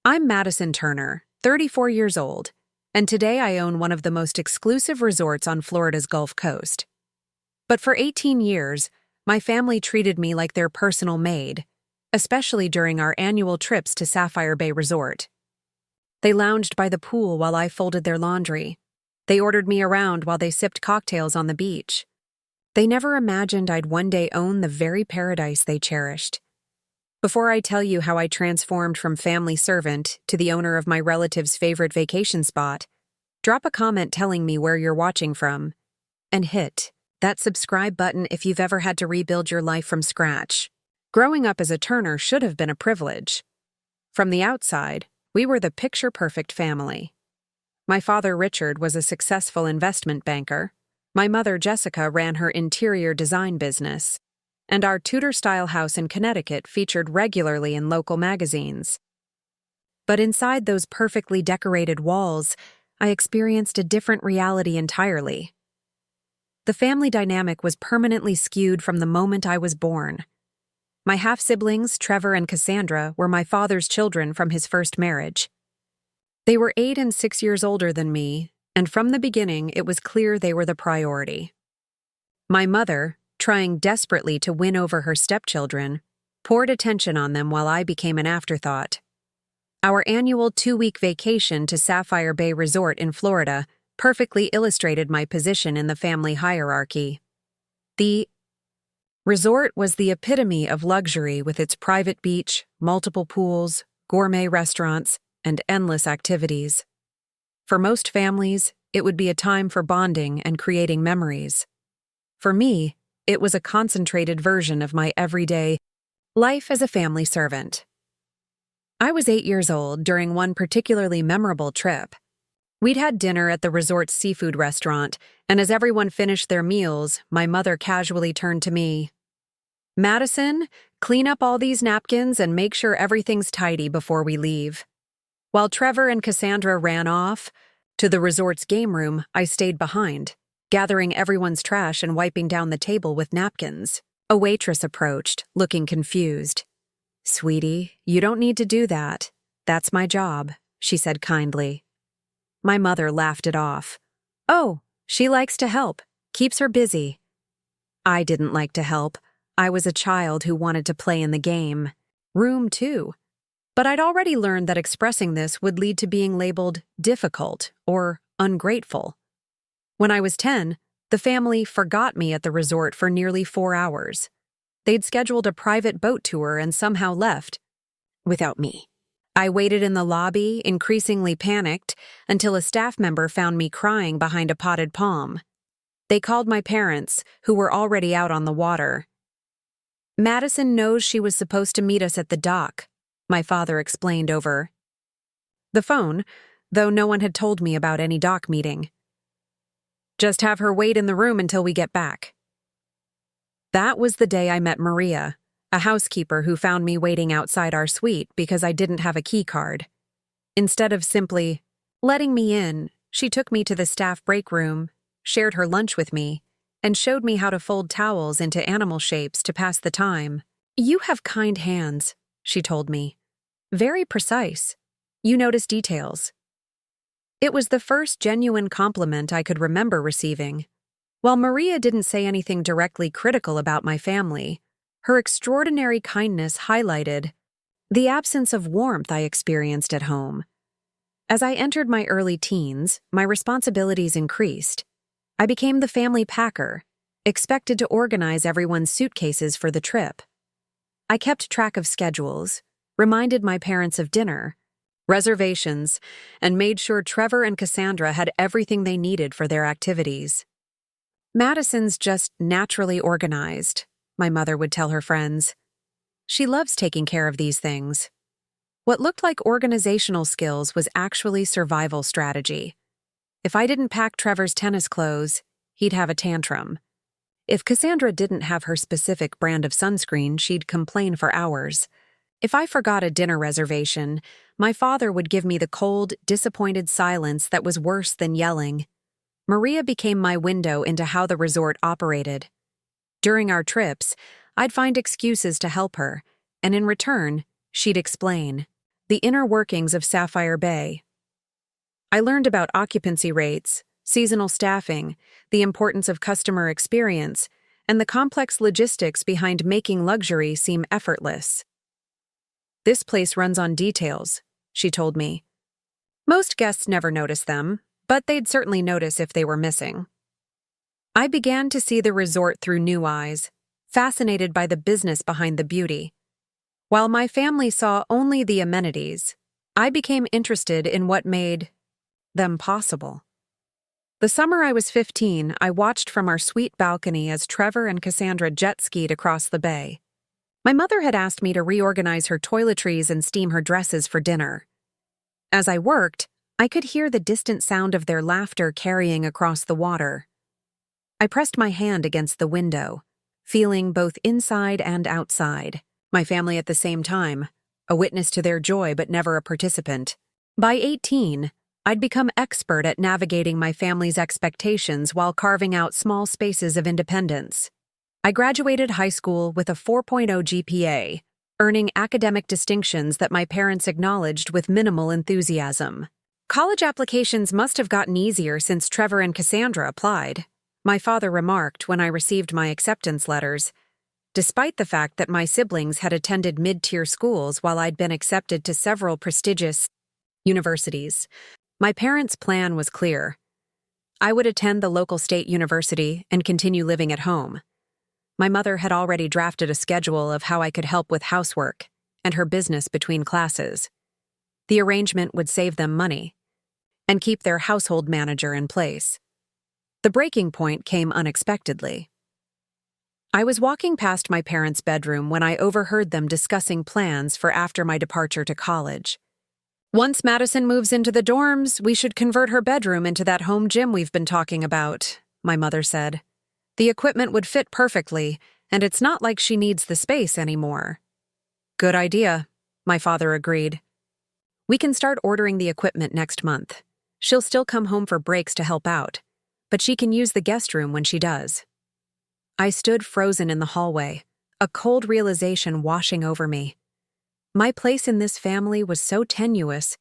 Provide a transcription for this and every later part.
I'm Madison Turner, 34 years old, and today I own one of the most exclusive resorts on Florida's Gulf Coast. But for 18 years, my family treated me like their personal maid, especially during our annual trips to Sapphire Bay Resort. They lounged by the pool while I folded their laundry. They ordered me around while they sipped cocktails on the beach. They never imagined I'd one day own the very paradise they cherished. Before I tell you how I transformed from family servant to the owner of my relative's favorite vacation spot, drop a comment telling me where you're watching from, and hit that subscribe button if you've ever had to rebuild your life from scratch. Growing up as a Turner should have been a privilege. From the outside, we were the picture-perfect family. My father, Richard, was a successful investment banker. My mother, Jessica, ran her interior design business, and our Tudor-style house in Connecticut featured regularly in local magazines. But inside those perfectly decorated walls, I experienced a different reality entirely. The family dynamic was permanently skewed from the moment I was born. My half-siblings, Trevor and Cassandra, were my father's children from his first marriage. They were 8 and 6 years older than me, and from the beginning it was clear they were the priority. My mother, trying desperately to win over her stepchildren, poured attention on them while I became an afterthought. Our annual 2-week vacation to Sapphire Bay Resort in Florida perfectly illustrated my position in the family hierarchy. The resort was the epitome of luxury with its private beach, multiple pools, gourmet restaurants, and endless activities. For most families, it would be a time for bonding and creating memories. For me, it was a concentrated version of my everyday life as a family servant. I was 8 years old during one particularly memorable trip. We'd had dinner at the resort's seafood restaurant, and as everyone finished their meals, my mother casually turned to me. "Madison, clean up all these napkins and make sure everything's tidy before we leave." While Trevor and Cassandra ran off to the resort's game room, I stayed behind, gathering everyone's trash and wiping down the table with napkins. A waitress approached, looking confused. "Sweetie, you don't need to do that. That's my job," she said kindly. My mother laughed it off. "Oh, she likes to help. Keeps her busy." I didn't like to help. I was a child who wanted to play in the game room too. But I'd already learned that expressing this would lead to being labeled difficult or ungrateful. When I was 10, the family forgot me at the resort for nearly 4 hours. They'd scheduled a private boat tour and somehow left without me. I waited in the lobby, increasingly panicked, until a staff member found me crying behind a potted palm. They called my parents, who were already out on the water. "Madison knows she was supposed to meet us at the dock," my father explained over the phone, though no one had told me about any dock meeting. "Just have her wait in the room until we get back." That was the day I met Maria, a housekeeper who found me waiting outside our suite because I didn't have a key card. Instead of simply letting me in, she took me to the staff break room, shared her lunch with me, and showed me how to fold towels into animal shapes to pass the time. "You have kind hands," she told me. "Very precise. You notice details." It was the first genuine compliment I could remember receiving. While Maria didn't say anything directly critical about my family, her extraordinary kindness highlighted the absence of warmth I experienced at home. As I entered my early teens, my responsibilities increased. I became the family packer, expected to organize everyone's suitcases for the trip. I kept track of schedules, reminded my parents of dinner, reservations, and made sure Trevor and Cassandra had everything they needed for their activities. "Madison's just naturally organized," my mother would tell her friends. "She loves taking care of these things." What looked like organizational skills was actually survival strategy. If I didn't pack Trevor's tennis clothes, he'd have a tantrum. If Cassandra didn't have her specific brand of sunscreen, she'd complain for hours. If I forgot a dinner reservation, my father would give me the cold, disappointed silence that was worse than yelling. Maria became my window into how the resort operated. During our trips, I'd find excuses to help her, and in return, she'd explain. the inner workings of Sapphire Bay. I learned about occupancy rates, seasonal staffing, the importance of customer experience, and the complex logistics behind making luxury seem effortless. "This place runs on details," she told me. "Most guests never notice them, but they'd certainly notice if they were missing." I began to see the resort through new eyes, fascinated by the business behind the beauty. While my family saw only the amenities, I became interested in what made them possible. The summer I was 15, I watched from our suite balcony as Trevor and Cassandra jet-skied across the bay. My mother had asked me to reorganize her toiletries and steam her dresses for dinner. As I worked, I could hear the distant sound of their laughter carrying across the water. I pressed my hand against the window, feeling both inside and outside, my family at the same time, a witness to their joy but never a participant. By 18, I'd become expert at navigating my family's expectations while carving out small spaces of independence. I graduated high school with a 4.0 GPA, earning academic distinctions that my parents acknowledged with minimal enthusiasm. College applications must have gotten easier since Trevor and Cassandra applied, my father remarked when I received my acceptance letters, despite the fact that my siblings had attended mid-tier schools while I'd been accepted to several prestigious universities. My parents' plan was clear. I would attend the local state university and continue living at home. My mother had already drafted a schedule of how I could help with housework and her business between classes. The arrangement would save them money and keep their household manager in place. The breaking point came unexpectedly. I was walking past my parents' bedroom when I overheard them discussing plans for after my departure to college. "Once Madison moves into the dorms, we should convert her bedroom into that home gym we've been talking about," my mother said. "The equipment would fit perfectly, and it's not like she needs the space anymore." "Good idea," my father agreed. "We can start ordering the equipment next month. She'll still come home for breaks to help out, but she can use the guest room when she does." I stood frozen in the hallway, a cold realization washing over me. My place in this family was so tenuous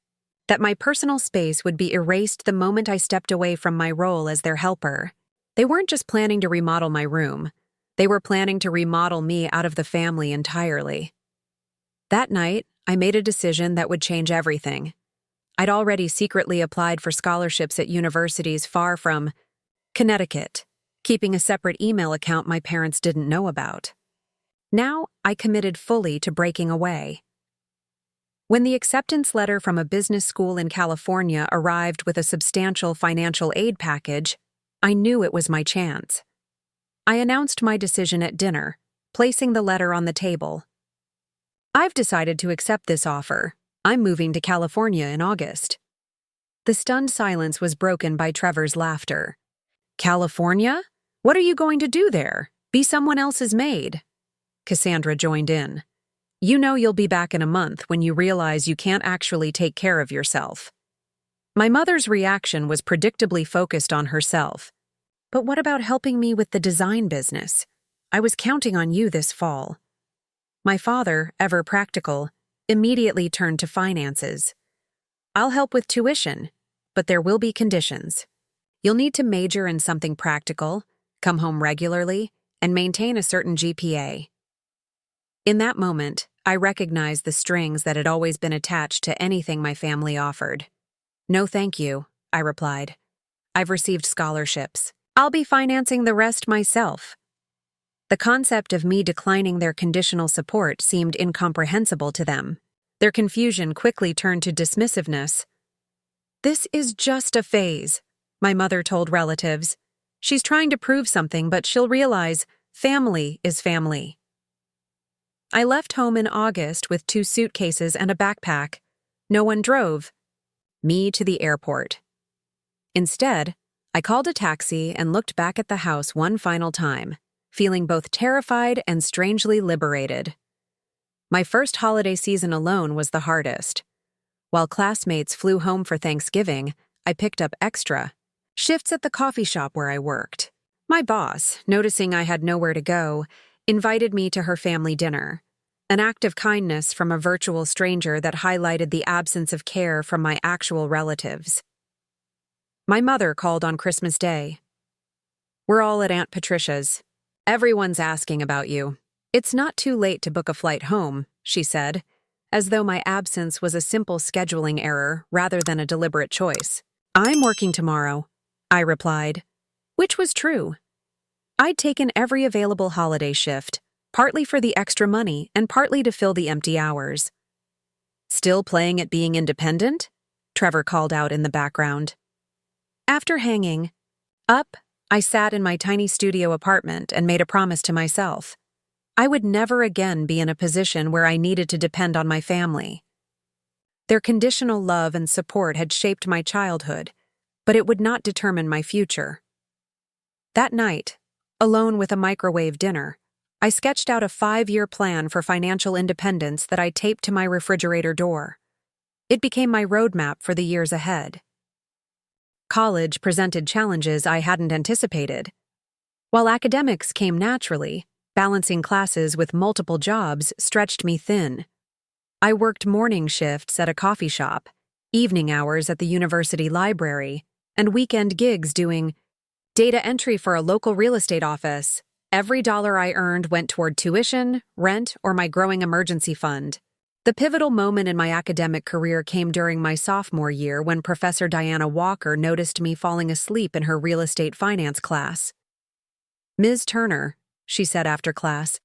that my personal space would be erased the moment I stepped away from my role as their helper. They weren't just planning to remodel my room. They were planning to remodel me out of the family entirely. That night, I made a decision that would change everything. I'd already secretly applied for scholarships at universities far from Connecticut, keeping a separate email account my parents didn't know about. Now, I committed fully to breaking away. When the acceptance letter from a business school in California arrived with a substantial financial aid package, I knew it was my chance. I announced my decision at dinner, placing the letter on the table. "I've decided to accept this offer. I'm moving to California in August." The stunned silence was broken by Trevor's laughter. "California? What are you going to do there? Be someone else's maid?" Cassandra joined in. "You know you'll be back in a month when you realize you can't actually take care of yourself." My mother's reaction was predictably focused on herself. "But what about helping me with the design business? I was counting on you this fall." My father, ever practical, immediately turned to finances. "I'll help with tuition, but there will be conditions. You'll need to major in something practical, come home regularly, and maintain a certain GPA." In that moment, I recognized the strings that had always been attached to anything my family offered. "No thank you," I replied. "I've received scholarships. I'll be financing the rest myself." The concept of me declining their conditional support seemed incomprehensible to them. Their confusion quickly turned to dismissiveness. "This is just a phase," my mother told relatives. "She's trying to prove something, but she'll realize family is family." I left home in August with 2 suitcases and a backpack. No one drove me to the airport. Instead, I called a taxi and looked back at the house one final time, feeling both terrified and strangely liberated. My first holiday season alone was the hardest. While classmates flew home for Thanksgiving, I picked up extra shifts at the coffee shop where I worked. My boss, noticing I had nowhere to go, invited me to her family dinner. an act of kindness from a virtual stranger that highlighted the absence of care from my actual relatives. My mother called on Christmas Day. "We're all at Aunt Patricia's. Everyone's asking about you. It's not too late to book a flight home," she said, as though my absence was a simple scheduling error rather than a deliberate choice. "I'm working tomorrow," I replied, which was true. I'd taken every available holiday shift, partly for the extra money and partly to fill the empty hours. "Still playing at being independent?" Trevor called out in the background. After hanging up, I sat in my tiny studio apartment and made a promise to myself. I would never again be in a position where I needed to depend on my family. Their conditional love and support had shaped my childhood, but it would not determine my future. That night, alone with a microwave dinner, I sketched out a 5-year plan for financial independence that I taped to my refrigerator door. It became my roadmap for the years ahead. College presented challenges I hadn't anticipated. While academics came naturally, balancing classes with multiple jobs stretched me thin. I worked morning shifts at a coffee shop, evening hours at the university library, and weekend gigs doing data entry for a local real estate office. Every dollar I earned went toward tuition, rent, or my growing emergency fund. The pivotal moment in my academic career came during my sophomore year when Professor Diana Walker noticed me falling asleep in her real estate finance class. "Ms. Turner," she said after class,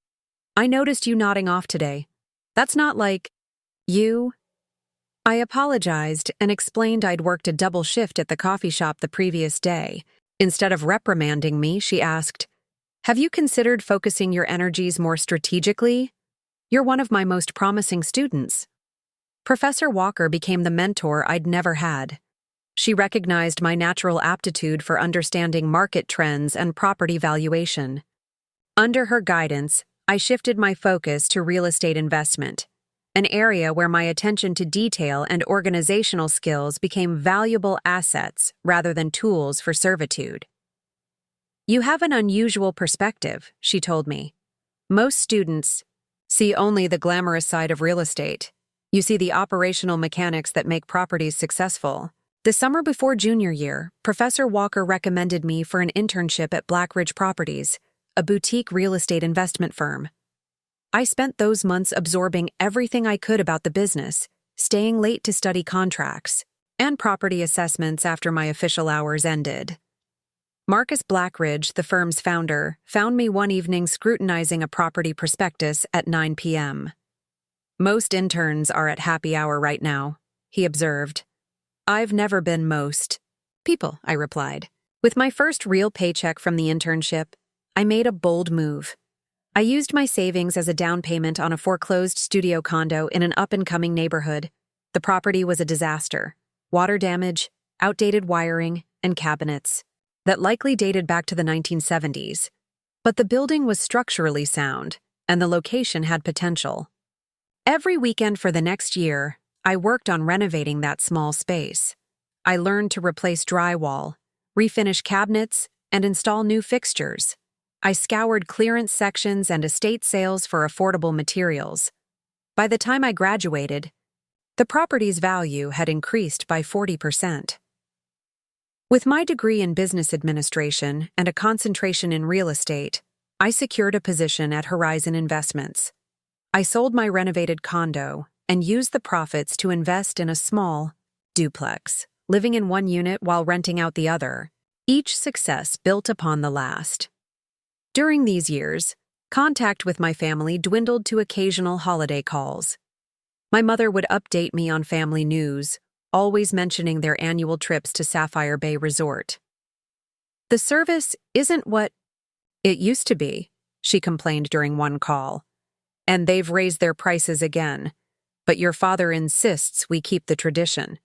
"I noticed you nodding off today. That's not like you." I apologized and explained I'd worked a double shift at the coffee shop the previous day. Instead of reprimanding me, she asked, "Have you considered focusing your energies more strategically? You're one of my most promising students." Professor Walker became the mentor I'd never had. She recognized my natural aptitude for understanding market trends and property valuation. Under her guidance, I shifted my focus to real estate investment, an area where my attention to detail and organizational skills became valuable assets rather than tools for servitude. "You have an unusual perspective," she told me. "Most students see only the glamorous side of real estate. You see the operational mechanics that make properties successful." The summer before junior year, Professor Walker recommended me for an internship at Blackridge Properties, a boutique real estate investment firm. I spent those months absorbing everything I could about the business, staying late to study contracts and property assessments after my official hours ended. Marcus Blackridge, the firm's founder, found me one evening scrutinizing a property prospectus at 9 p.m. "Most interns are at happy hour right now," he observed. "I've never been most people," I replied. With my first real paycheck from the internship, I made a bold move. I used my savings as a down payment on a foreclosed studio condo in an up-and-coming neighborhood. The property was a disaster: water damage, outdated wiring, and cabinets that likely dated back to the 1970s. But the building was structurally sound, and the location had potential. Every weekend for the next year, I worked on renovating that small space. I learned to replace drywall, refinish cabinets, and install new fixtures. I scoured clearance sections and estate sales for affordable materials. By the time I graduated, the property's value had increased by 40%. With my degree in business administration and a concentration in real estate, I secured a position at Horizon Investments. I sold my renovated condo and used the profits to invest in a small duplex, living in one unit while renting out the other. Each success built upon the last. During these years, contact with my family dwindled to occasional holiday calls. My mother would update me on family news, always mentioning their annual trips to Sapphire Bay Resort. "The service isn't what it used to be," she complained during one call. "And they've raised their prices again, but your father insists we keep the tradition."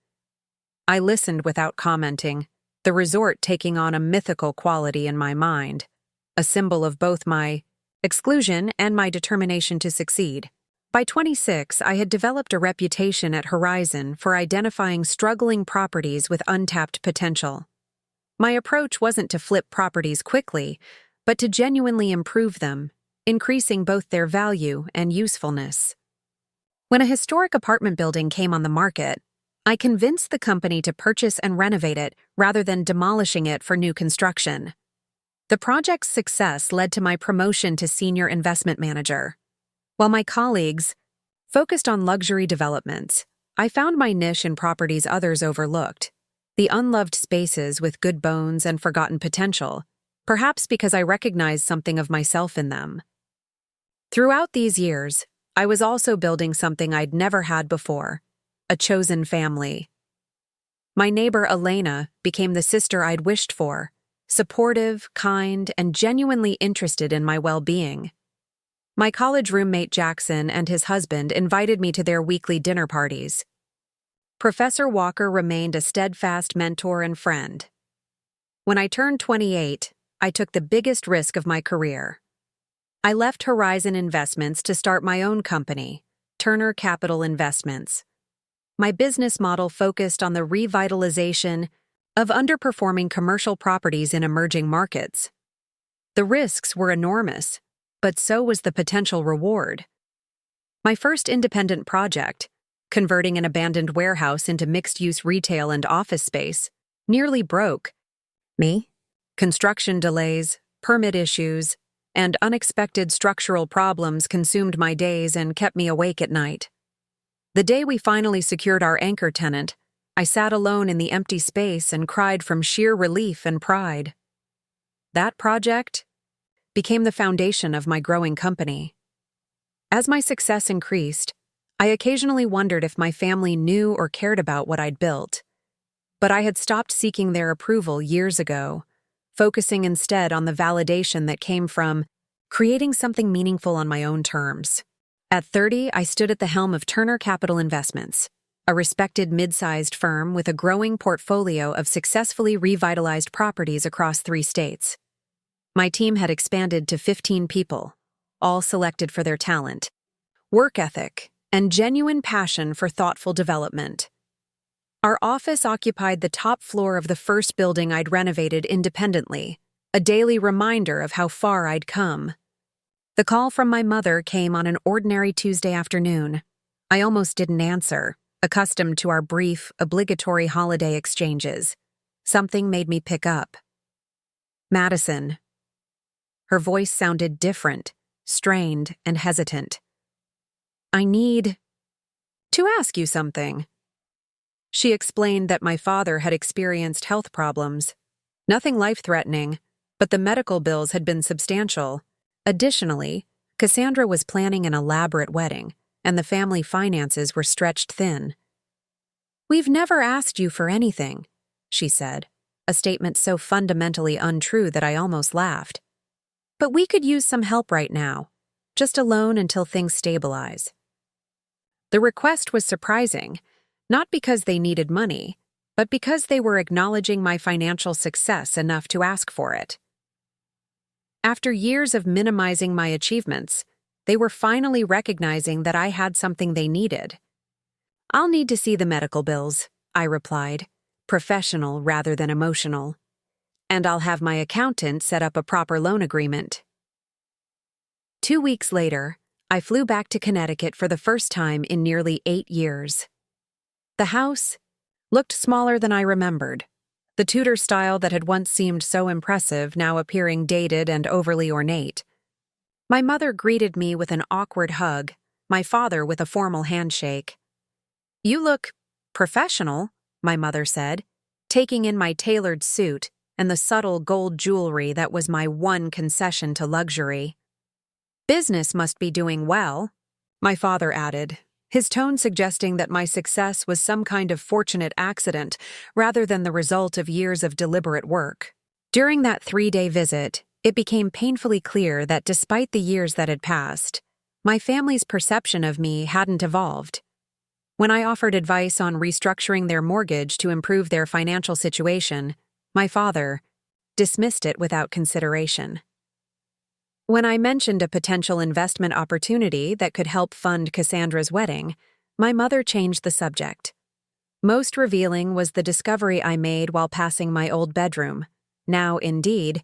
I listened without commenting, the resort taking on a mythical quality in my mind, a symbol of both my exclusion and my determination to succeed. By 26, I had developed a reputation at Horizon for identifying struggling properties with untapped potential. My approach wasn't to flip properties quickly, but to genuinely improve them, increasing both their value and usefulness. When a historic apartment building came on the market, I convinced the company to purchase and renovate it rather than demolishing it for new construction. The project's success led to my promotion to senior investment manager. While my colleagues focused on luxury developments, I found my niche in properties others overlooked, the unloved spaces with good bones and forgotten potential, perhaps because I recognized something of myself in them. Throughout these years, I was also building something I'd never had before, a chosen family. My neighbor Elena became the sister I'd wished for, supportive, kind, and genuinely interested in my well-being. My college roommate Jackson and his husband invited me to their weekly dinner parties. Professor Walker remained a steadfast mentor and friend. When I turned 28, I took the biggest risk of my career. I left Horizon Investments to start my own company, Turner Capital Investments. My business model focused on the revitalization of underperforming commercial properties in emerging markets. The risks were enormous, but so was the potential reward. My first independent project, converting an abandoned warehouse into mixed-use retail and office space, nearly broke me. Construction delays, permit issues, and unexpected structural problems consumed my days and kept me awake at night. The day we finally secured our anchor tenant, I sat alone in the empty space and cried from sheer relief and pride. That project became the foundation of my growing company. As my success increased, I occasionally wondered if my family knew or cared about what I'd built. But I had stopped seeking their approval years ago, focusing instead on the validation that came from creating something meaningful on my own terms. At 30, I stood at the helm of Turner Capital Investments, a respected mid-sized firm with a growing portfolio of successfully revitalized properties across 3 states. My team had expanded to 15 people, all selected for their talent, work ethic, and genuine passion for thoughtful development. Our office occupied the top floor of the first building I'd renovated independently, a daily reminder of how far I'd come. The call from my mother came on an ordinary Tuesday afternoon. I almost didn't answer, accustomed to our brief, obligatory holiday exchanges. Something made me pick up. Madison. Her voice sounded different, strained, and hesitant. I need to ask you something. She explained that my father had experienced health problems. Nothing life-threatening, but the medical bills had been substantial. Additionally, Cassandra was planning an elaborate wedding, and the family finances were stretched thin. "We've never asked you for anything," she said, a statement so fundamentally untrue that I almost laughed. "But we could use some help right now, just a loan until things stabilize." The request was surprising, not because they needed money, but because they were acknowledging my financial success enough to ask for it. After years of minimizing my achievements, they were finally recognizing that I had something they needed. "I'll need to see the medical bills," I replied, professional rather than emotional. "And I'll have my accountant set up a proper loan agreement." 2 weeks later, I flew back to Connecticut for the first time in nearly 8 years. The house looked smaller than I remembered, the Tudor style that had once seemed so impressive now appearing dated and overly ornate. My mother greeted me with an awkward hug, my father with a formal handshake. "You look professional," my mother said, taking in my tailored suit and the subtle gold jewelry that was my one concession to luxury. "Business must be doing well," my father added, his tone suggesting that my success was some kind of fortunate accident rather than the result of years of deliberate work. During that 3-day visit, it became painfully clear that despite the years that had passed, my family's perception of me hadn't evolved. When I offered advice on restructuring their mortgage to improve their financial situation, my father dismissed it without consideration. When I mentioned a potential investment opportunity that could help fund Cassandra's wedding, my mother changed the subject. Most revealing was the discovery I made while passing my old bedroom, now, indeed,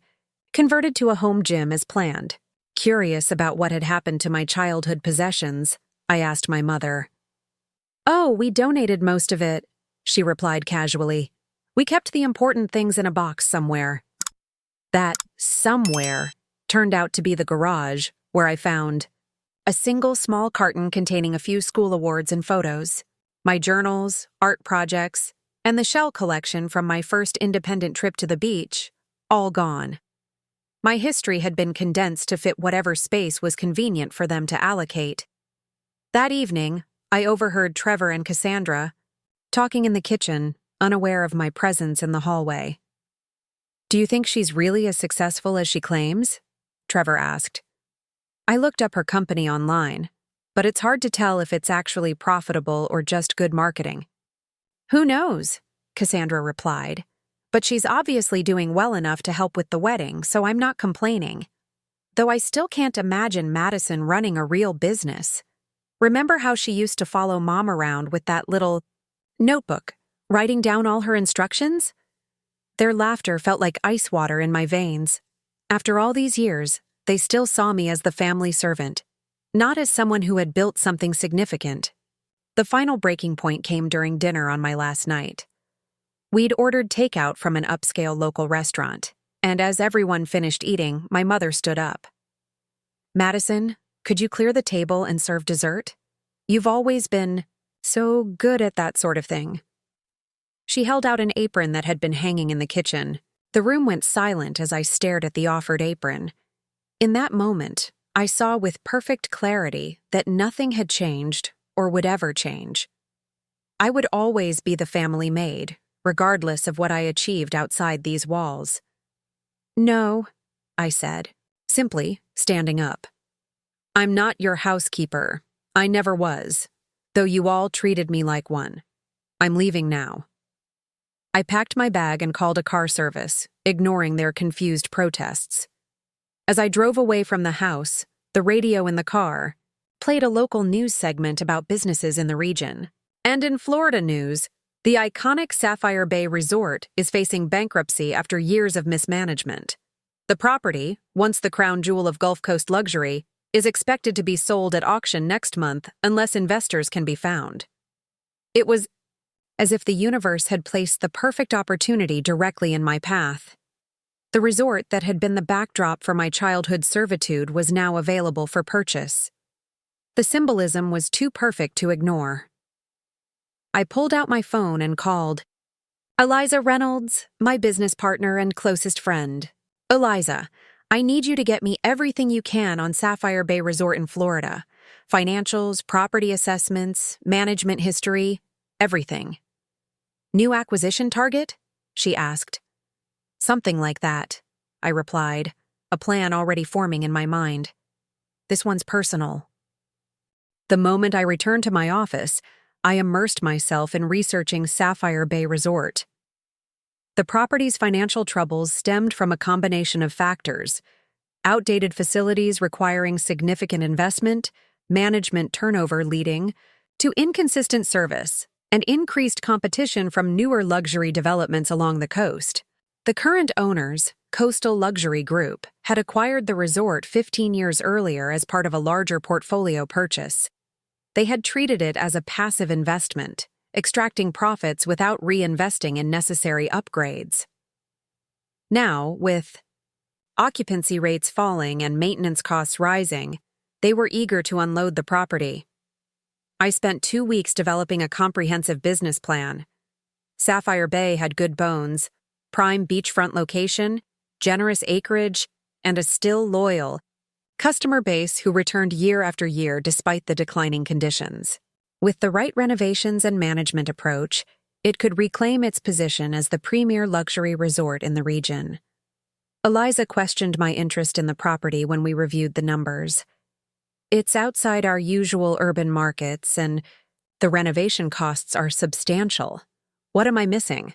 converted to a home gym as planned. Curious about what had happened to my childhood possessions, I asked my mother. "Oh, we donated most of it," she replied casually. "We kept the important things in a box somewhere." That somewhere turned out to be the garage, where I found a single small carton containing a few school awards and photos, my journals, art projects, and the shell collection from my first independent trip to the beach, all gone. My history had been condensed to fit whatever space was convenient for them to allocate. That evening, I overheard Trevor and Cassandra talking in the kitchen, unaware of my presence in the hallway. "Do you think she's really as successful as she claims?" Trevor asked. I looked up her company online, but it's hard to tell if it's actually profitable or just good marketing. "Who knows?" Cassandra replied. "But she's obviously doing well enough to help with the wedding, so I'm not complaining. Though I still can't imagine Madison running a real business. Remember how she used to follow Mom around with that little notebook, writing down all her instructions?" Their laughter felt like ice water in my veins. After all these years, they still saw me as the family servant, not as someone who had built something significant. The final breaking point came during dinner on my last night. We'd ordered takeout from an upscale local restaurant, and as everyone finished eating, my mother stood up. "Madison, could you clear the table and serve dessert? You've always been so good at that sort of thing." She held out an apron that had been hanging in the kitchen. The room went silent as I stared at the offered apron. In that moment, I saw with perfect clarity that nothing had changed or would ever change. I would always be the family maid, regardless of what I achieved outside these walls. "No," I said, simply standing up. "I'm not your housekeeper. I never was, though you all treated me like one. I'm leaving now." I packed my bag and called a car service, ignoring their confused protests. As I drove away from the house, the radio in the car played a local news segment about businesses in the region. And in Florida news, the iconic Sapphire Bay Resort is facing bankruptcy after years of mismanagement. The property, once the crown jewel of Gulf Coast luxury, is expected to be sold at auction next month unless investors can be found. It was as if the universe had placed the perfect opportunity directly in my path. The resort that had been the backdrop for my childhood servitude was now available for purchase. The symbolism was too perfect to ignore. I pulled out my phone and called. "Eliza Reynolds, my business partner and closest friend. Eliza, I need you to get me everything you can on Sapphire Bay Resort in Florida. Financials, property assessments, management history, everything." "New acquisition target?" she asked. "Something like that," I replied, a plan already forming in my mind. "This one's personal." The moment I returned to my office, I immersed myself in researching Sapphire Bay Resort. The property's financial troubles stemmed from a combination of factors: outdated facilities requiring significant investment, management turnover leading to inconsistent service, and increased competition from newer luxury developments along the coast. The current owners, Coastal Luxury Group, had acquired the resort 15 years earlier as part of a larger portfolio purchase. They had treated it as a passive investment, extracting profits without reinvesting in necessary upgrades. Now, with occupancy rates falling and maintenance costs rising, they were eager to unload the property. I spent 2 weeks developing a comprehensive business plan. Sapphire Bay had good bones, prime beachfront location, generous acreage, and a still loyal customer base who returned year after year despite the declining conditions. With the right renovations and management approach, it could reclaim its position as the premier luxury resort in the region. Eliza questioned my interest in the property when we reviewed the numbers. "It's outside our usual urban markets, and the renovation costs are substantial. What am I missing?"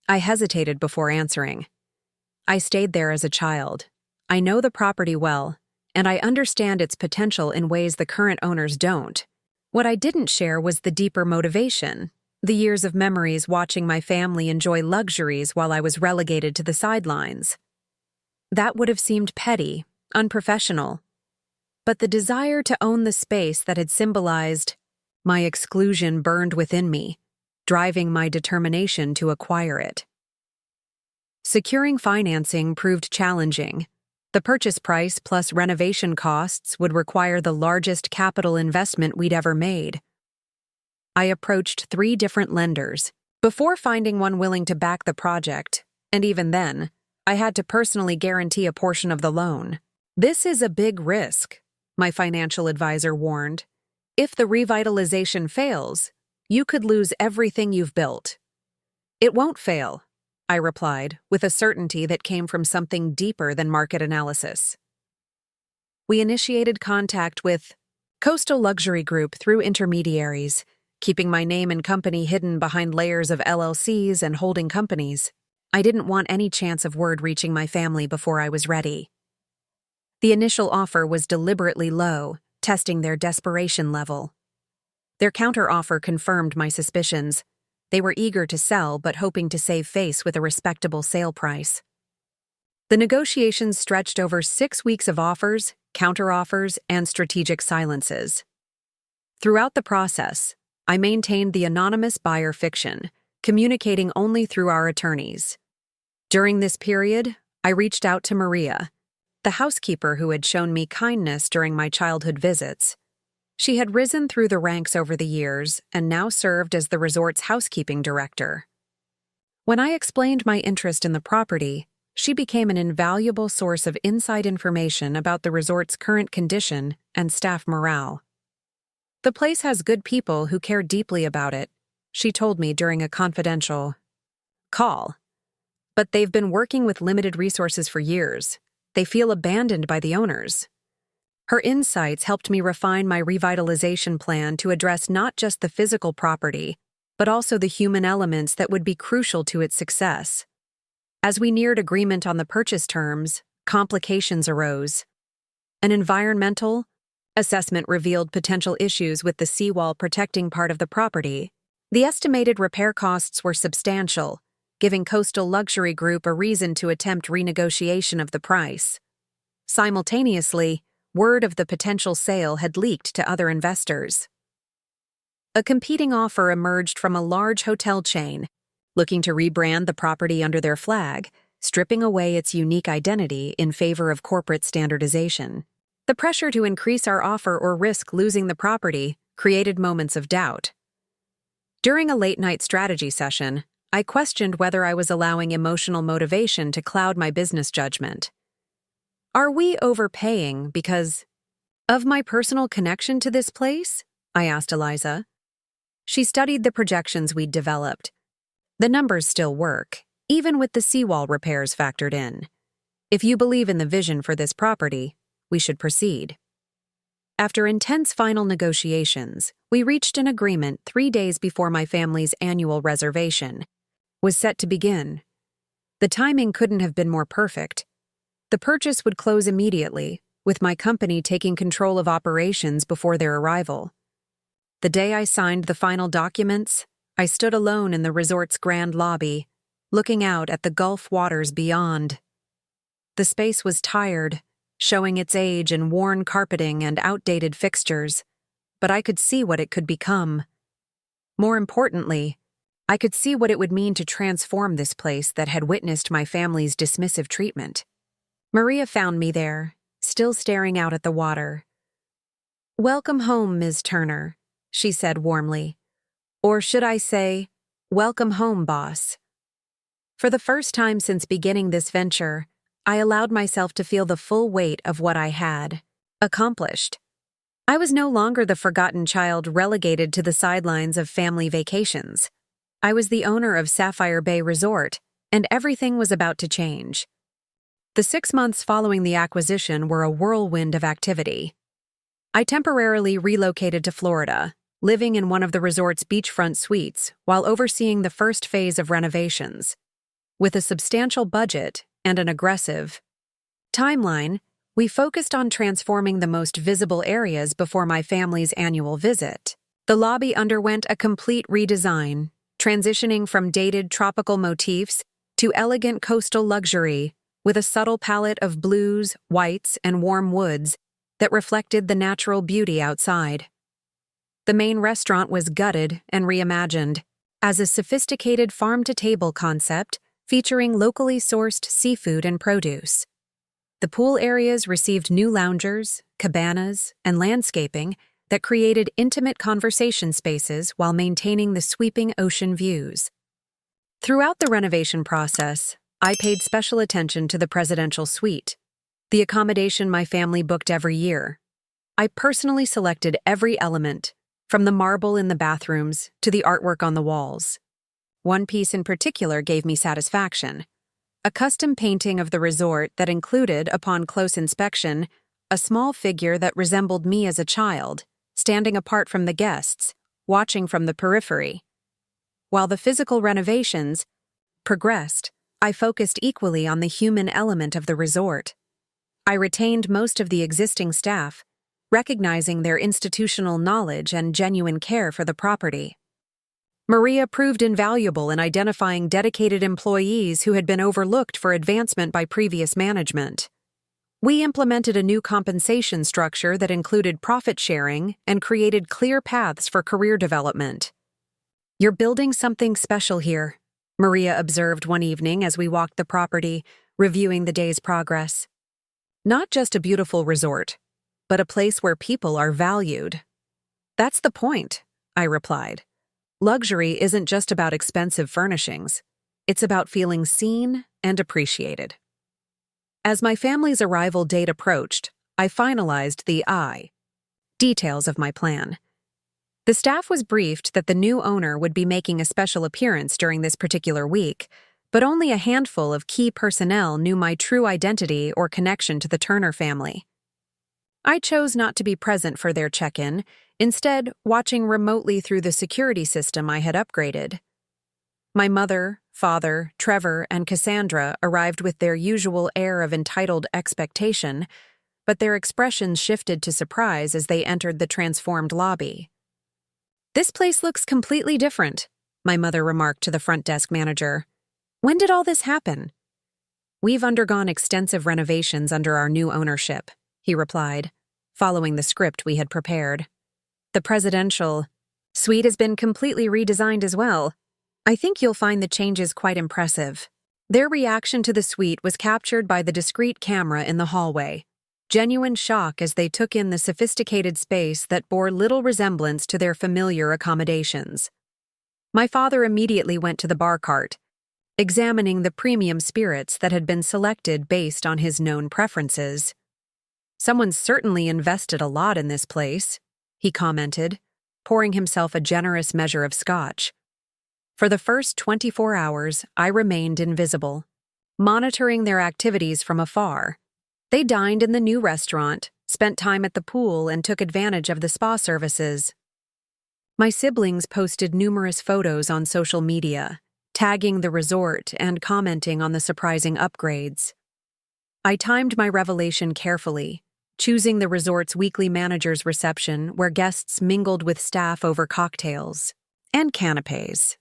I hesitated before answering. I stayed there as a child. I know the property well, and I understand its potential in ways the current owners don't. What I didn't share was the deeper motivation, the years of memories watching my family enjoy luxuries while I was relegated to the sidelines. That would have seemed petty, unprofessional. But the desire to own the space that had symbolized my exclusion burned within me, driving my determination to acquire it. Securing financing proved challenging. The purchase price plus renovation costs would require the largest capital investment we'd ever made. I approached 3 different lenders before finding one willing to back the project, and even then, I had to personally guarantee a portion of the loan. "This is a big risk," my financial advisor warned. "If the revitalization fails, you could lose everything you've built." "It won't fail," I replied, with a certainty that came from something deeper than market analysis. We initiated contact with Coastal Luxury Group through intermediaries, keeping my name and company hidden behind layers of LLCs and holding companies. I didn't want any chance of word reaching my family before I was ready. The initial offer was deliberately low, testing their desperation level. Their counteroffer confirmed my suspicions. They were eager to sell but hoping to save face with a respectable sale price. The negotiations stretched over 6 weeks of offers, counteroffers, and strategic silences. Throughout the process, I maintained the anonymous buyer fiction, communicating only through our attorneys. During this period, I reached out to Maria, the housekeeper who had shown me kindness during my childhood visits. She had risen through the ranks over the years and now served as the resort's housekeeping director. When I explained my interest in the property, she became an invaluable source of inside information about the resort's current condition and staff morale. "The place has good people who care deeply about it," she told me during a confidential call. "But they've been working with limited resources for years. They feel abandoned by the owners." Her insights helped me refine my revitalization plan to address not just the physical property, but also the human elements that would be crucial to its success. As we neared agreement on the purchase terms, complications arose. An environmental assessment revealed potential issues with the seawall protecting part of the property. The estimated repair costs were substantial, giving Coastal Luxury Group a reason to attempt renegotiation of the price. Simultaneously, word of the potential sale had leaked to other investors. A competing offer emerged from a large hotel chain, looking to rebrand the property under their flag, stripping away its unique identity in favor of corporate standardization. The pressure to increase our offer or risk losing the property created moments of doubt. During a late-night strategy session, I questioned whether I was allowing emotional motivation to cloud my business judgment. "Are we overpaying because of my personal connection to this place?" I asked Eliza. She studied the projections we'd developed. "The numbers still work, even with the seawall repairs factored in. If you believe in the vision for this property, we should proceed." After intense final negotiations, we reached an agreement 3 days before my family's annual reservation was set to begin. The timing couldn't have been more perfect. The purchase would close immediately, with my company taking control of operations before their arrival. The day I signed the final documents, I stood alone in the resort's grand lobby, looking out at the Gulf waters beyond. The space was tired, showing its age in worn carpeting and outdated fixtures, but I could see what it could become. More importantly, I could see what it would mean to transform this place that had witnessed my family's dismissive treatment. Maria found me there, still staring out at the water. "Welcome home, Ms. Turner," she said warmly. "Or should I say, welcome home, boss." For the first time since beginning this venture, I allowed myself to feel the full weight of what I had accomplished. I was no longer the forgotten child relegated to the sidelines of family vacations. I was the owner of Sapphire Bay Resort, and everything was about to change. The 6 months following the acquisition were a whirlwind of activity. I temporarily relocated to Florida, living in one of the resort's beachfront suites while overseeing the first phase of renovations. With a substantial budget and an aggressive timeline, we focused on transforming the most visible areas before my family's annual visit. The lobby underwent a complete redesign, transitioning from dated tropical motifs to elegant coastal luxury with a subtle palette of blues, whites, and warm woods that reflected the natural beauty outside. The main restaurant was gutted and reimagined as a sophisticated farm-to-table concept featuring locally sourced seafood and produce. The pool areas received new loungers, cabanas, and landscaping that created intimate conversation spaces while maintaining the sweeping ocean views. Throughout the renovation process, I paid special attention to the presidential suite, the accommodation my family booked every year. I personally selected every element, from the marble in the bathrooms to the artwork on the walls. One piece in particular gave me satisfaction: a custom painting of the resort that included, upon close inspection, a small figure that resembled me as a child, standing apart from the guests, watching from the periphery. While the physical renovations progressed, I focused equally on the human element of the resort. I retained most of the existing staff, recognizing their institutional knowledge and genuine care for the property. Maria proved invaluable in identifying dedicated employees who had been overlooked for advancement by previous management. We implemented a new compensation structure that included profit sharing and created clear paths for career development. "You're building something special here," Maria observed one evening as we walked the property, reviewing the day's progress. "Not just a beautiful resort, but a place where people are valued." "That's the point," I replied. "Luxury isn't just about expensive furnishings. It's about feeling seen and appreciated." As my family's arrival date approached, I finalized the details of my plan. The staff was briefed that the new owner would be making a special appearance during this particular week, but only a handful of key personnel knew my true identity or connection to the Turner family. I chose not to be present for their check-in, instead watching remotely through the security system I had upgraded. My mother, father, Trevor, and Cassandra arrived with their usual air of entitled expectation, but their expressions shifted to surprise as they entered the transformed lobby. "This place looks completely different," my mother remarked to the front desk manager. "When did all this happen?" "We've undergone extensive renovations under our new ownership," he replied, following the script we had prepared. "The presidential suite has been completely redesigned as well. I think you'll find the changes quite impressive." Their reaction to the suite was captured by the discreet camera in the hallway. Genuine shock as they took in the sophisticated space that bore little resemblance to their familiar accommodations. My father immediately went to the bar cart, examining the premium spirits that had been selected based on his known preferences. "Someone's certainly invested a lot in this place," he commented, pouring himself a generous measure of scotch. For the first 24 hours, I remained invisible, monitoring their activities from afar. They dined in the new restaurant, spent time at the pool, and took advantage of the spa services. My siblings posted numerous photos on social media, tagging the resort and commenting on the surprising upgrades. I timed my revelation carefully, choosing the resort's weekly manager's reception where guests mingled with staff over cocktails and canapés.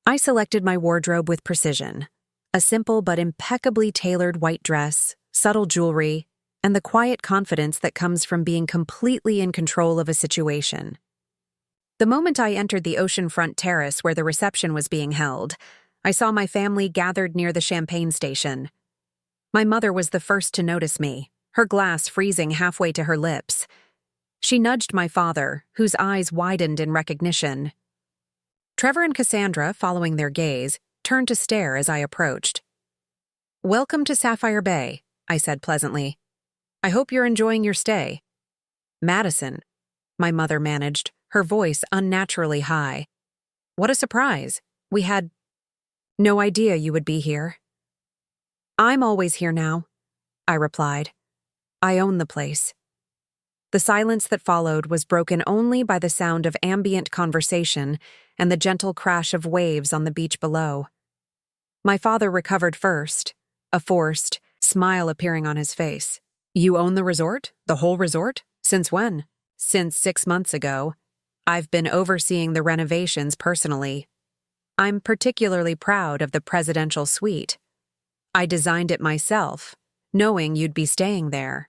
I selected my wardrobe with precision: a simple but impeccably tailored white dress, subtle jewelry, and the quiet confidence that comes from being completely in control of a situation. The moment I entered the oceanfront terrace where the reception was being held, I saw my family gathered near the champagne station. My mother was the first to notice me, her glass freezing halfway to her lips. She nudged my father, whose eyes widened in recognition. Trevor and Cassandra, following their gaze, turned to stare as I approached. "Welcome to Sapphire Bay," I said pleasantly. "I hope you're enjoying your stay." "Madison," my mother managed, her voice unnaturally high. "What a surprise. We had no idea you would be here." "I'm always here now," I replied. "I own the place." The silence that followed was broken only by the sound of ambient conversation and the gentle crash of waves on the beach below. My father recovered first, a forced smile appearing on his face. "You own the resort? The whole resort? Since when?" "Since 6 months ago. I've been overseeing the renovations personally. I'm particularly proud of the presidential suite." I designed it myself, knowing you'd be staying there."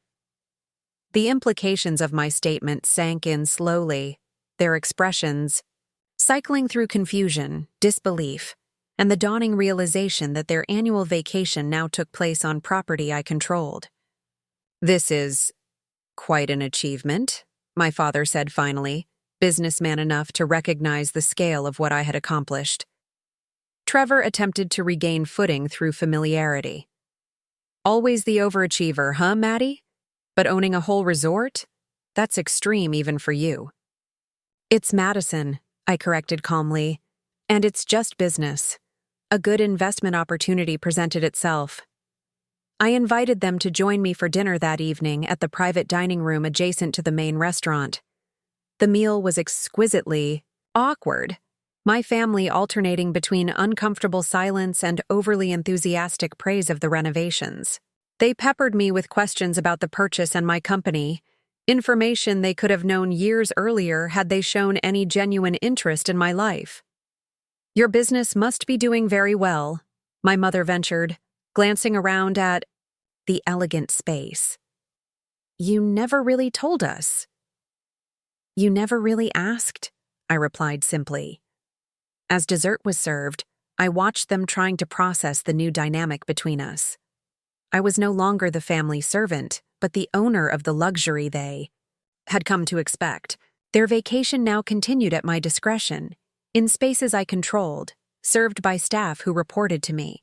The implications of my statement sank in slowly, their expressions cycling through confusion, disbelief, and the dawning realization that their annual vacation now took place on property I controlled. "This is quite an achievement," my father said finally, businessman enough to recognize the scale of what I had accomplished. Trevor attempted to regain footing through familiarity. "Always the overachiever, huh, Maddie? But owning a whole resort? That's extreme even for you." "It's Madison," I corrected calmly, "and it's just business. A good investment opportunity presented itself." I invited them to join me for dinner that evening at the private dining room adjacent to the main restaurant. The meal was exquisitely awkward, my family alternating between uncomfortable silence and overly enthusiastic praise of the renovations. They peppered me with questions about the purchase and my company, information they could have known years earlier had they shown any genuine interest in my life. "Your business must be doing very well," my mother ventured, glancing around at the elegant space. "You never really told us." "You never really asked," I replied simply. As dessert was served, I watched them trying to process the new dynamic between us. I was no longer the family servant, but the owner of the luxury they had come to expect. Their vacation now continued at my discretion, in spaces I controlled, served by staff who reported to me.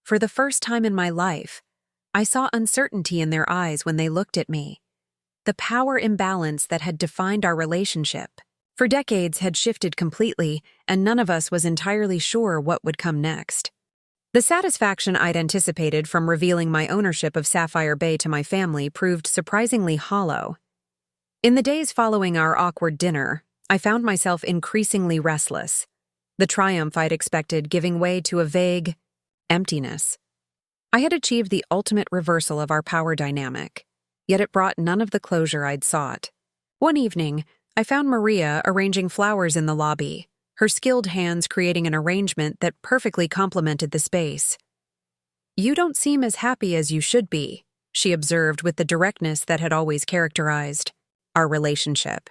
For the first time in my life, I saw uncertainty in their eyes when they looked at me. The power imbalance that had defined our relationship for decades had shifted completely, and none of us was entirely sure what would come next. The satisfaction I'd anticipated from revealing my ownership of Sapphire Bay to my family proved surprisingly hollow. In the days following our awkward dinner, I found myself increasingly restless, the triumph I'd expected giving way to a vague emptiness. I had achieved the ultimate reversal of our power dynamic, yet it brought none of the closure I'd sought. One evening, I found Maria arranging flowers in the lobby, her skilled hands creating an arrangement that perfectly complemented the space. "You don't seem as happy as you should be," she observed with the directness that had always characterized our relationship.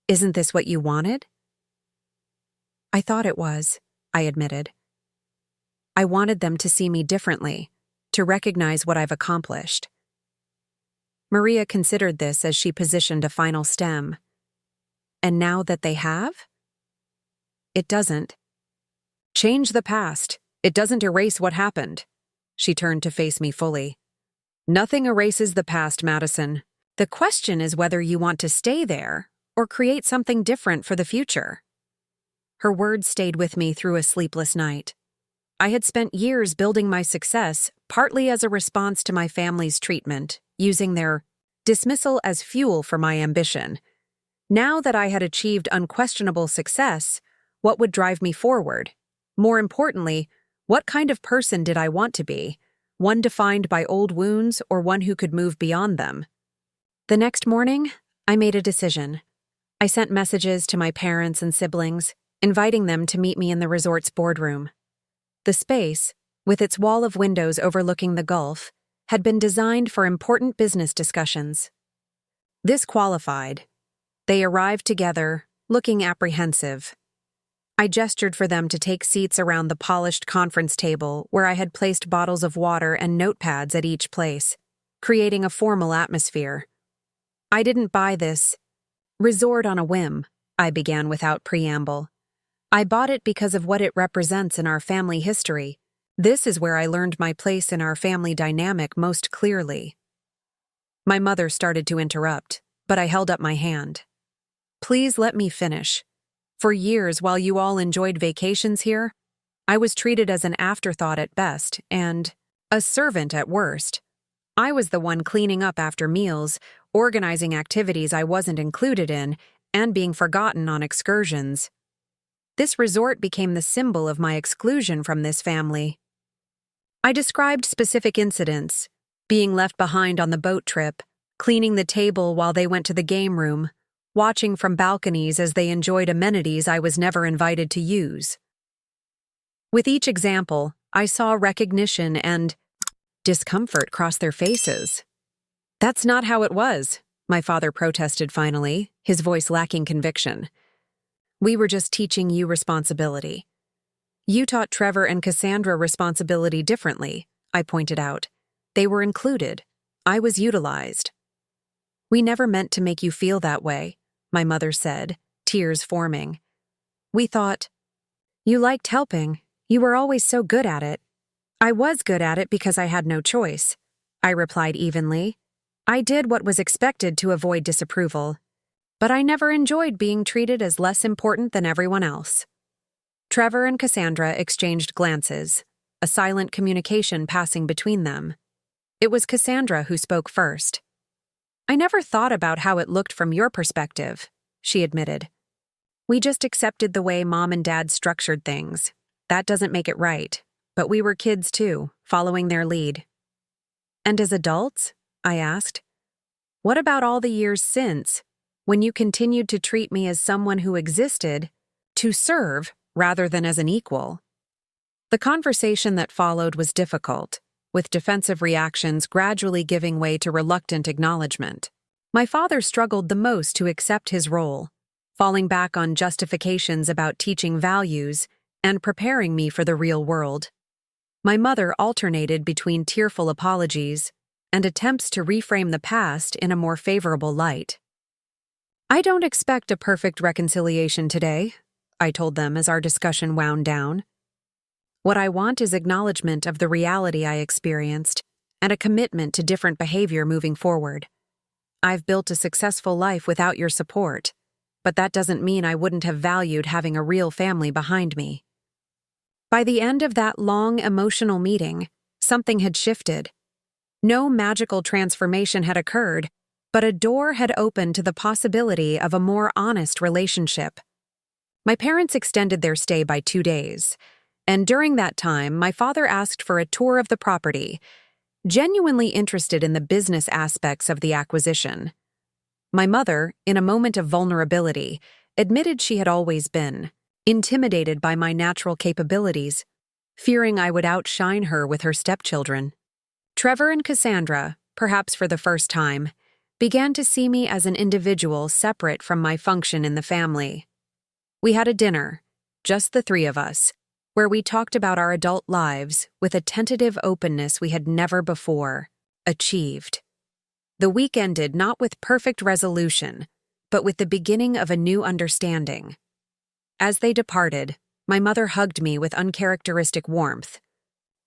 "Isn't this what you wanted?" "I thought it was," I admitted. "I wanted them to see me differently, to recognize what I've accomplished." Maria considered this as she positioned a final stem. "And now that they have?" "It doesn't change the past. It doesn't erase what happened." She turned to face me fully. "Nothing erases the past, Madison. The question is whether you want to stay there or create something different for the future." Her words stayed with me through a sleepless night. I had spent years building my success partly as a response to my family's treatment, using their dismissal as fuel for my ambition. Now that I had achieved unquestionable success, what would drive me forward? More importantly, what kind of person did I want to be? One defined by old wounds or one who could move beyond them? The next morning, I made a decision. I sent messages to my parents and siblings, inviting them to meet me in the resort's boardroom. The space, with its wall of windows overlooking the Gulf, had been designed for important business discussions. This qualified. They arrived together, looking apprehensive. I gestured for them to take seats around the polished conference table where I had placed bottles of water and notepads at each place, creating a formal atmosphere. "I didn't buy this resort on a whim," I began without preamble. "I bought it because of what it represents in our family history. This is where I learned my place in our family dynamic most clearly." My mother started to interrupt, but I held up my hand. "Please let me finish. For years, while you all enjoyed vacations here, I was treated as an afterthought at best and a servant at worst. I was the one cleaning up after meals, organizing activities I wasn't included in, and being forgotten on excursions. This resort became the symbol of my exclusion from this family." I described specific incidents, being left behind on the boat trip, cleaning the table while they went to the game room, watching from balconies as they enjoyed amenities I was never invited to use. With each example, I saw recognition and discomfort cross their faces. "That's not how it was," my father protested finally, his voice lacking conviction. "We were just teaching you responsibility." "You taught Trevor and Cassandra responsibility differently," I pointed out. "They were included. I was utilized." "We never meant to make you feel that way," my mother said, tears forming. "We thought you liked helping. You were always so good at it." "I was good at it because I had no choice," I replied evenly. "I did what was expected to avoid disapproval. But I never enjoyed being treated as less important than everyone else." Trevor and Cassandra exchanged glances, a silent communication passing between them. It was Cassandra who spoke first. "I never thought about how it looked from your perspective," she admitted. "We just accepted the way Mom and Dad structured things. That doesn't make it right, but we were kids too, following their lead." "And as adults?" I asked. "What about all the years since, when you continued to treat me as someone who existed to serve rather than as an equal?" The conversation that followed was difficult, with defensive reactions gradually giving way to reluctant acknowledgement. My father struggled the most to accept his role, falling back on justifications about teaching values and preparing me for the real world. My mother alternated between tearful apologies and attempts to reframe the past in a more favorable light. "I don't expect a perfect reconciliation today," I told them as our discussion wound down. "What I want is acknowledgement of the reality I experienced and a commitment to different behavior moving forward. I've built a successful life without your support, but that doesn't mean I wouldn't have valued having a real family behind me." By the end of that long, emotional meeting, something had shifted. No magical transformation had occurred, but a door had opened to the possibility of a more honest relationship. My parents extended their stay by 2 days, and during that time, my father asked for a tour of the property, genuinely interested in the business aspects of the acquisition. My mother, in a moment of vulnerability, admitted she had always been intimidated by my natural capabilities, fearing I would outshine her with her stepchildren. Trevor and Cassandra, perhaps for the first time, began to see me as an individual separate from my function in the family. We had a dinner, just the three of us, where we talked about our adult lives with a tentative openness we had never before achieved. The week ended not with perfect resolution, but with the beginning of a new understanding. As they departed, my mother hugged me with uncharacteristic warmth.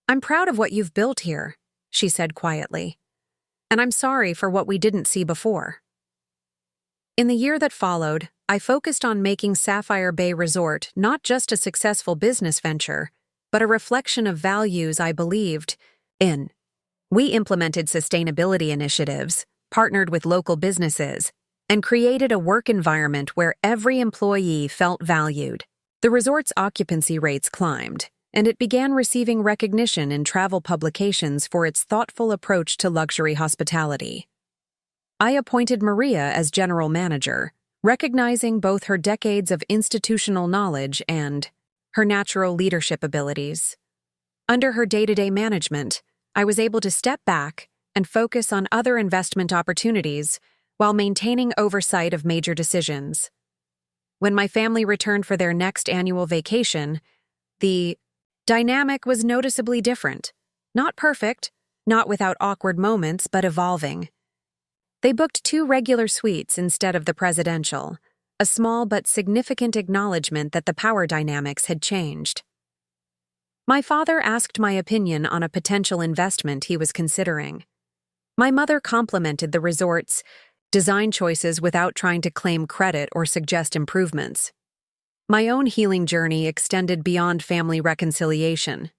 "I'm proud of what you've built here," she said quietly, "and I'm sorry for what we didn't see before." In the year that followed, I focused on making Sapphire Bay Resort not just a successful business venture, but a reflection of values I believed in. We implemented sustainability initiatives, partnered with local businesses, and created a work environment where every employee felt valued. The resort's occupancy rates climbed, and it began receiving recognition in travel publications for its thoughtful approach to luxury hospitality. I appointed Maria as general manager, recognizing both her decades of institutional knowledge and her natural leadership abilities. Under her day-to-day management, I was able to step back and focus on other investment opportunities while maintaining oversight of major decisions. When my family returned for their next annual vacation, the dynamic was noticeably different. Not perfect, not without awkward moments, but evolving. They booked 2 regular suites instead of the presidential, a small but significant acknowledgement that the power dynamics had changed. My father asked my opinion on a potential investment he was considering. My mother complimented the resort's design choices without trying to claim credit or suggest improvements. My own healing journey extended beyond family reconciliation.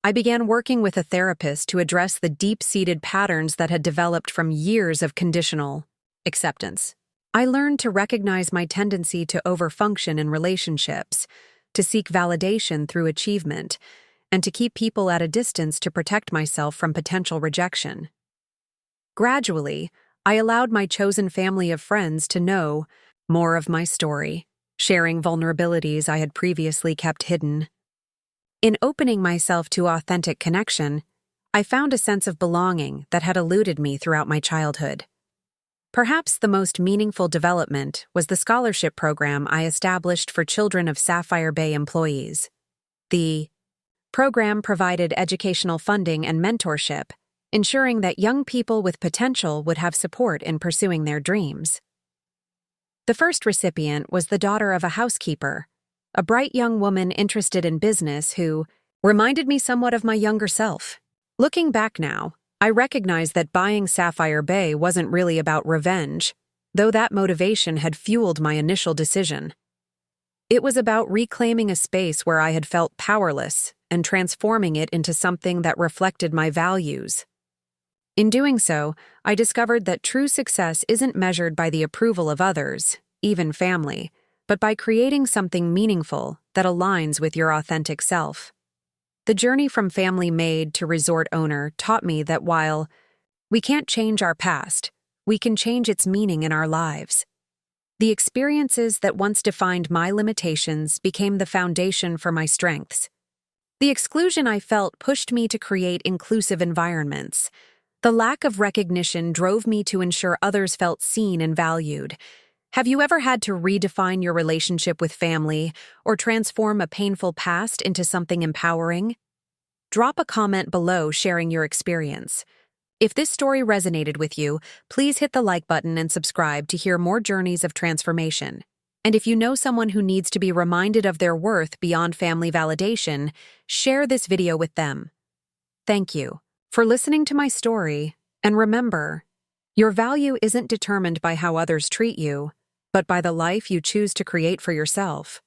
I began working with a therapist to address the deep-seated patterns that had developed from years of conditional acceptance. I learned to recognize my tendency to overfunction in relationships, to seek validation through achievement, and to keep people at a distance to protect myself from potential rejection. Gradually, I allowed my chosen family of friends to know more of my story, sharing vulnerabilities I had previously kept hidden. In opening myself to authentic connection, I found a sense of belonging that had eluded me throughout my childhood. Perhaps the most meaningful development was the scholarship program I established for children of Sapphire Bay employees. The program provided educational funding and mentorship, ensuring that young people with potential would have support in pursuing their dreams. The first recipient was the daughter of a housekeeper, a bright young woman interested in business who reminded me somewhat of my younger self. Looking back now, I recognize that buying Sapphire Bay wasn't really about revenge, though that motivation had fueled my initial decision. It was about reclaiming a space where I had felt powerless and transforming it into something that reflected my values. In doing so, I discovered that true success isn't measured by the approval of others, even family, but by creating something meaningful that aligns with your authentic self. The journey from family maid to resort owner taught me that while we can't change our past, we can change its meaning in our lives. The experiences that once defined my limitations became the foundation for my strengths. The exclusion I felt pushed me to create inclusive environments. The lack of recognition drove me to ensure others felt seen and valued. Have you ever had to redefine your relationship with family or transform a painful past into something empowering? Drop a comment below sharing your experience. If this story resonated with you, please hit the like button and subscribe to hear more journeys of transformation. And if you know someone who needs to be reminded of their worth beyond family validation, share this video with them. Thank you for listening to my story, and remember, your value isn't determined by how others treat you, but by the life you choose to create for yourself.